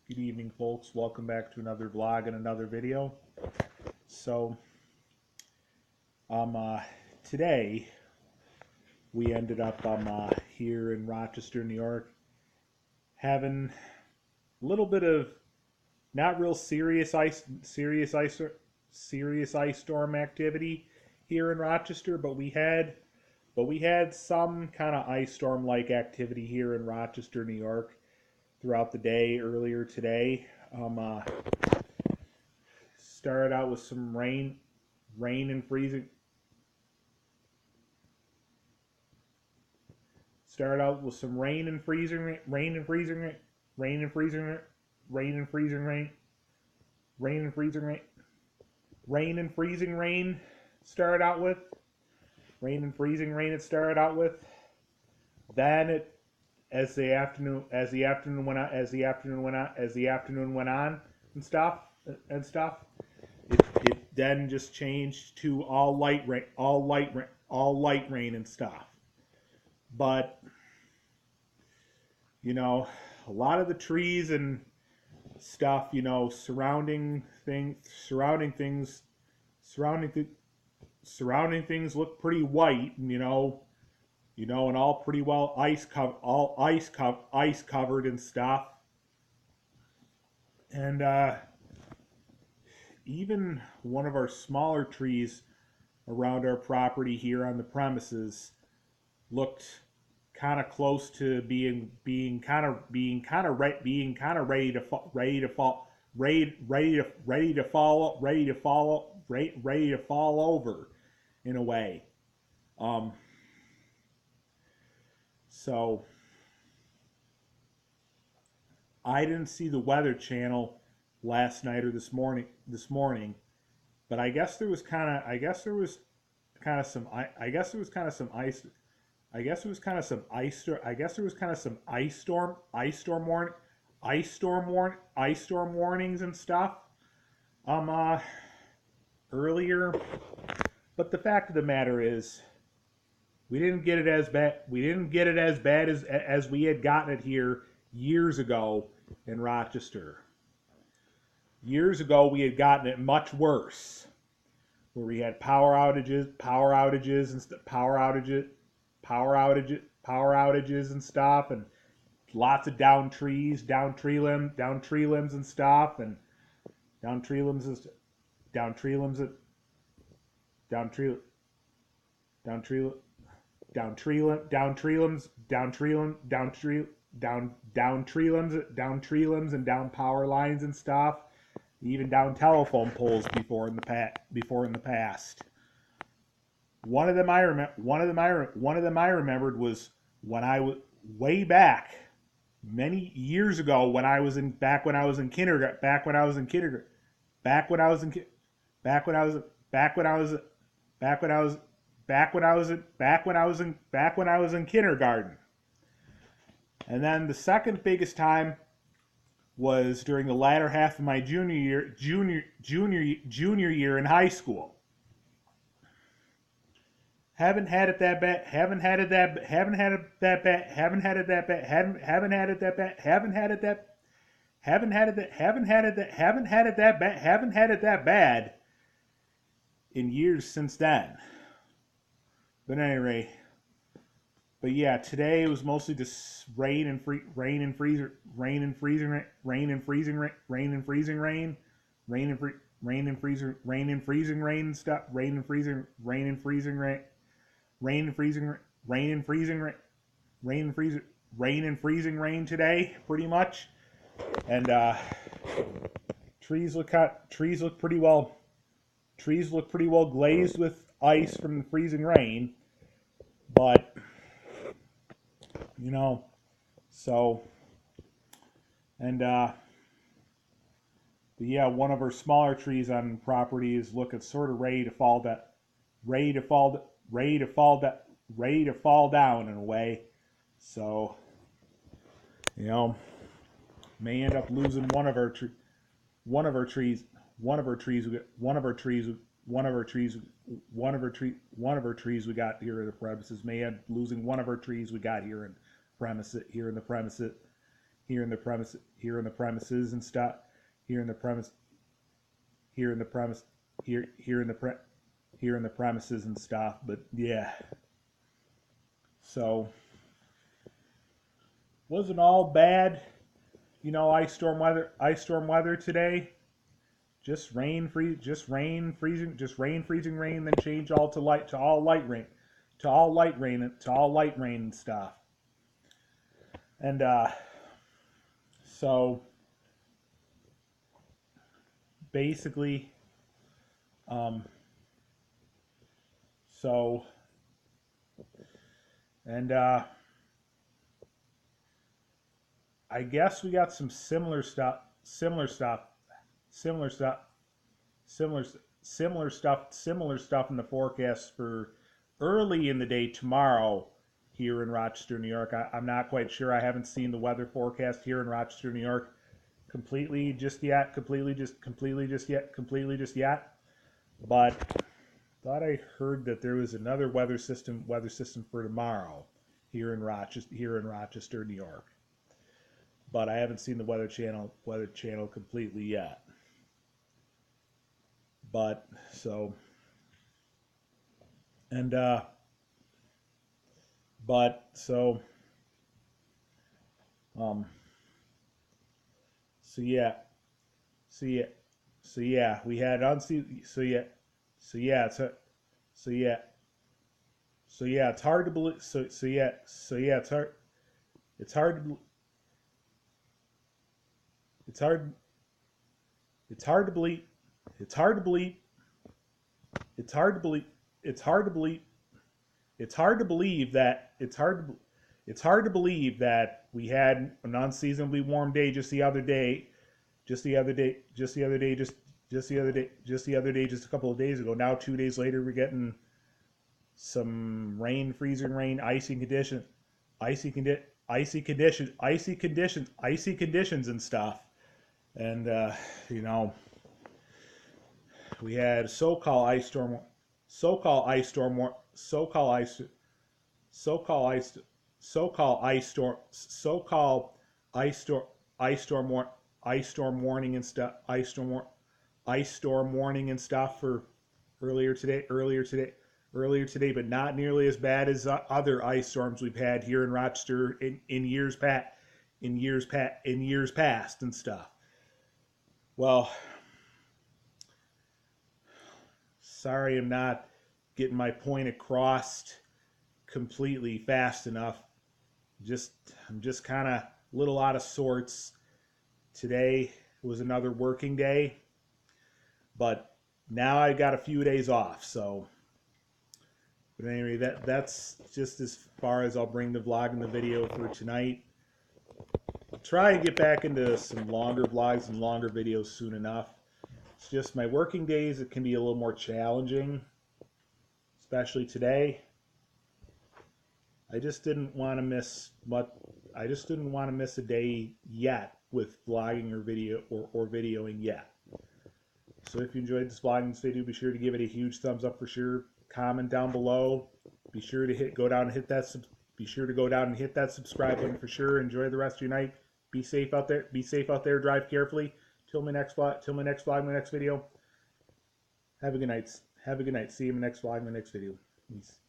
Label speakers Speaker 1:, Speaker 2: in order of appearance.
Speaker 1: Good evening, folks. Welcome back to another vlog and another video. So, um, uh, today we ended up here in Rochester, New York, having a little bit of not real serious ice storm activity here in Rochester, but we had some kind of ice storm like activity here in Rochester, New York, throughout the day earlier today. Started out with some rain and freezing. Started out with some rain and freezing, rain and freezing, rain and freezing, rain and freezing rain, rain and freezing rain, rain and freezing rain. Started out with rain and freezing rain. It started out with. Then it, as the afternoon went on and stuff, it then just changed to all light rain and stuff. But a lot of the trees and stuff, surrounding th- surrounding things look pretty white, and all pretty well ice covered and stuff. And even one of our smaller trees around our property here on the premises looked kind of close to being kind of ready to fall over in a way. Um, so I didn't see the Weather Channel last night or this morning, but I guess there was kind of some I guess there was kind of some ice I guess it was kind of some ice. I guess there was kind of some ice storm warnings and stuff. Um, uh, earlier. But the fact of the matter is, we didn't get it as bad. We didn't get it as bad as we had gotten it here years ago in Rochester. Years ago, we had gotten it much worse, where we had power outages and stuff, and lots of down tree limbs and stuff, and down tree limbs, down tree limbs, down tree, down tree, down tree limb, down tree limbs, down tree limb, down tree limbs, and down power lines and stuff, even down telephone poles before in the past. One of them I remembered was when I was way back many years ago when I was in kindergarten back when I was in kindergarten back when I was in back when I was back when I was back when I was back when I was back when I was in kindergarten. And then the second biggest time was during the latter half of my junior year in high school. Haven't had it that bad. Haven't had it that. Haven't had it that bad. Haven't had it that bad. Haven't had it that bad. Haven't had it that. Haven't had it that. Haven't had it that. Haven't had it that bad. Haven't had it that bad in years since then. But anyway, but yeah, today it was mostly just rain and freezing rain, rain and stuff, rain and freezing, rain and freezing, rain and freezing, rain and freezing rain today, pretty much. And trees look pretty well. Trees look pretty well glazed with ice from the freezing rain, but so and but yeah, one of our smaller trees on property is looking sort of ready to fall, ready to fall down in a way. So, you know, may end up losing one of our trees, one of our trees, one of our trees, one of our trees, one of our trees we got here at the premises. May end up losing one of our trees we got here in the premises here in the premise, here in the premises and stuff, here in the premise, here in the premise, here in the here in the premises and stuff. But yeah, so wasn't all bad, you know. Ice storm weather today. Just rain, freezing rain, then change all to light, to all light rain, to all light rain, to all light rain and stuff. And so basically, um, so and I guess we got some similar stuff similar stuff, similar similar stuff in the forecast for early in the day tomorrow here in Rochester, New York. I'm not quite sure. I haven't seen the weather forecast here in Rochester, New York completely just yet. Completely just yet. But thought I heard that there was another weather system for tomorrow here in Rochester, New York. But I haven't seen the weather channel completely yet. But so and but so so yeah so yeah we had unseasonable. So yeah it's hard to believe. It's hard to it's hard it's hard to believe. It's hard to believe. It's hard to believe. It's hard to believe. It's hard to believe that. It's hard to believe that we had an unseasonably warm day just the other day. Just the other day. Just the other day. Just a couple of days ago. Now 2 days later, we're getting some rain, freezing rain, icy conditions, icy conditions and stuff. And you know. We had so-called ice storm, so-called ice storm, so-called ice, so-called ice, so-called ice storm, so-called ice storm, ice storm warning and stuff, ice storm warning and stuff for earlier today, but not nearly as bad as other ice storms we've had here in Rochester in years past and stuff. Well. Sorry, I'm not getting my point across completely fast enough. I'm just kind of a little out of sorts. Today was another working day, but now I got a few days off. So, but anyway, that's just as far as I'll bring the vlog and the video for tonight. I'll try and get back into some longer vlogs and longer videos soon enough. It's just my working days, it can be a little more challenging, especially today. I just didn't want to miss a day yet with vlogging or videoing yet. So if you enjoyed this vlog and this video, be sure to give it a huge thumbs up for sure. Comment down below. Be sure to go down and hit that subscribe button for sure. Enjoy the rest of your night. Be safe out there. Drive carefully. Till my next vlog, my next video. Have a good night. See you in the next vlog, my next video. Peace.